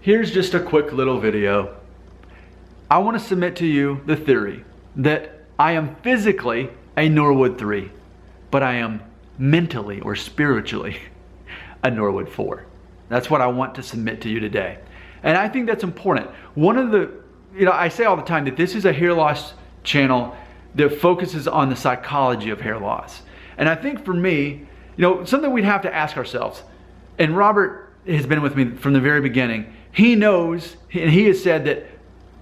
Here's just a quick little video. I want to submit to you the theory that I am physically a Norwood 3, but I am mentally or spiritually a Norwood 4. That's what I want to submit to you today. And I think that's important. One of the, I say all the time that this is a hair loss channel that focuses on the psychology of hair loss. And I think for me, something we'd have to ask ourselves, and Robert has been with me from the very beginning. He knows, and he has said that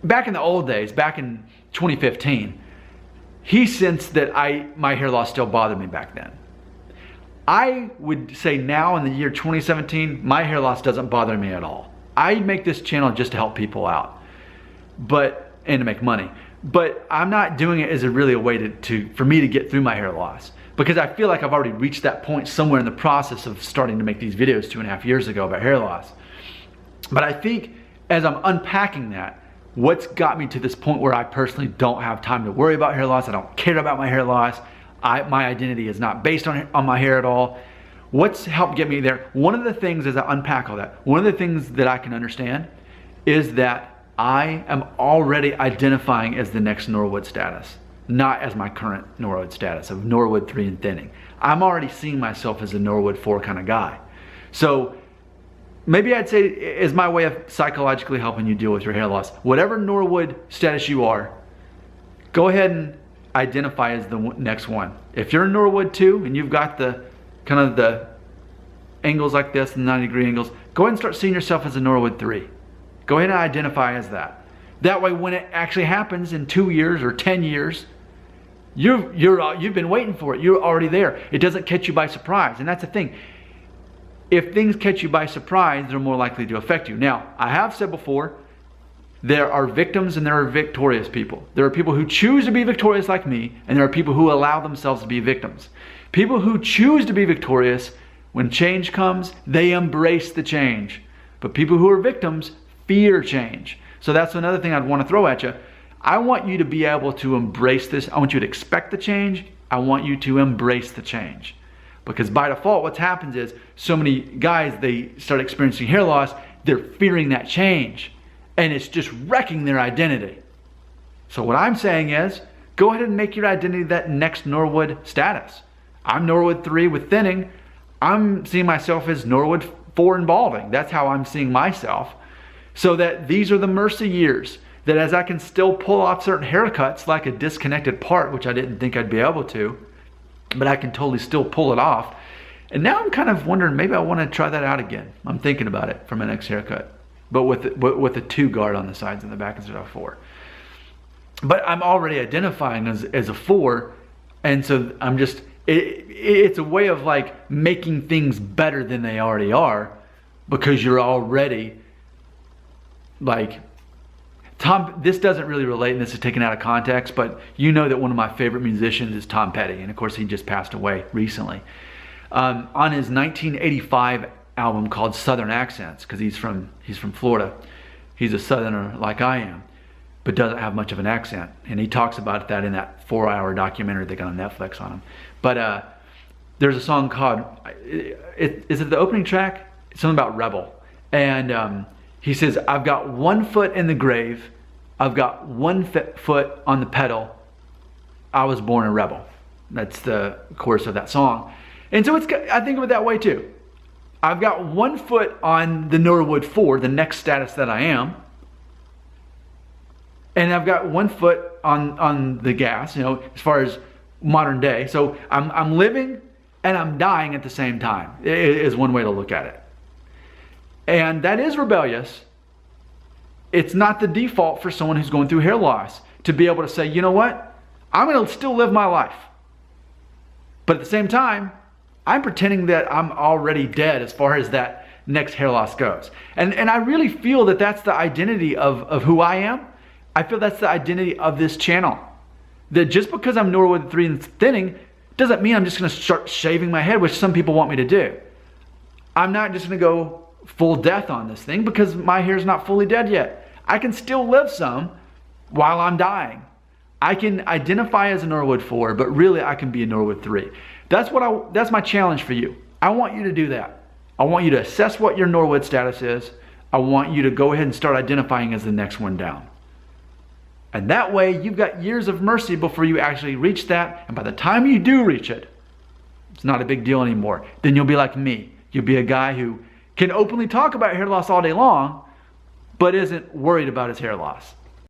back in the old days, back in 2015, he sensed that my hair loss still bothered me back then. I would say now in the year 2017, my hair loss doesn't bother me at all. I make this channel just to help people out, and to make money. But I'm not doing it as really a way for me to get through my hair loss, because I feel like I've already reached that point somewhere in the process of starting to make these videos 2.5 years ago about hair loss. But I think as I'm unpacking that, what's got me to this point where I personally don't have time to worry about hair loss, I don't care about my hair loss, my identity is not based on my hair at all. What's helped get me there? One of the things as I unpack all that, one of the things that I can understand is that I am already identifying as the next Norwood status, not as my current Norwood status of Norwood 3 and thinning. I'm already seeing myself as a Norwood 4 kind of guy. So maybe I'd say is my way of psychologically helping you deal with your hair loss. Whatever Norwood status you are, go ahead and identify as the next one. If you're in Norwood 2 and you've got the kind of the angles like this, the 90-degree angles, go ahead and start seeing yourself as a Norwood 3. Go ahead and identify as that. That way when it actually happens in 2 years or 10 years, you've been waiting for it. You're already there. It doesn't catch you by surprise. And that's the thing. If things catch you by surprise, they're more likely to affect you. Now, I have said before, there are victims and there are victorious people. There are people who choose to be victorious like me, and there are people who allow themselves to be victims. People who choose to be victorious, when change comes, they embrace the change. But people who are victims fear change. So that's another thing I'd want to throw at you. I want you to be able to embrace this. I want you to expect the change. I want you to embrace the change. Because by default, what happens is so many guys, they start experiencing hair loss, they're fearing that change. And it's just wrecking their identity. So what I'm saying is, go ahead and make your identity that next Norwood status. I'm Norwood 3 with thinning. I'm seeing myself as Norwood 4 and balding. That's how I'm seeing myself. So that these are the mercy years. That as I can still pull off certain haircuts like a disconnected part, which I didn't think I'd be able to, but I can totally still pull it off. And now I'm kind of wondering, maybe I want to try that out again. I'm thinking about it for my next haircut. But with a 2 guard on the sides and the back instead of a 4. But I'm already identifying as a 4, and so I'm just, it's a way of like making things better than they already are, because you're already like, this doesn't really relate, and this is taken out of context, but you know that one of my favorite musicians is Tom Petty, and of course he just passed away recently. On his 1985 album called Southern Accents, because he's from Florida. He's a Southerner like I am, but doesn't have much of an accent. And he talks about that in that 4-hour documentary they got on Netflix on him. But there's a song called, is it the opening track? It's something about Rebel. And he says, I've got 1 foot in the grave. I've got 1 foot on the pedal. I was born a rebel. That's the chorus of that song. And so I think of it that way too. I've got 1 foot on the Norwood 4, the next status that I am. And I've got 1 foot on the gas, as far as modern day. So I'm living and I'm dying at the same time, is one way to look at it. And that is rebellious. It's not the default for someone who's going through hair loss to be able to say, you know what? I'm going to still live my life. But at the same time, I'm pretending that I'm already dead as far as that next hair loss goes. And I really feel that that's the identity of who I am. I feel that's the identity of this channel. That just because I'm Norwood 3 and thinning doesn't mean I'm just going to start shaving my head, which some people want me to do. I'm not just going to go full death on this thing because my hair's not fully dead yet. I can still live some while I'm dying. I can identify as a Norwood 4, but really I can be a Norwood 3. That's my challenge for you. I want you to do that. I want you to assess what your Norwood status is, I want you to go ahead and start identifying as the next one down. And that way, you've got years of mercy before you actually reach that. And by the time you do reach it, it's not a big deal anymore. Then you'll be like me. You'll be a guy who can openly talk about hair loss all day long, but isn't worried about his hair loss.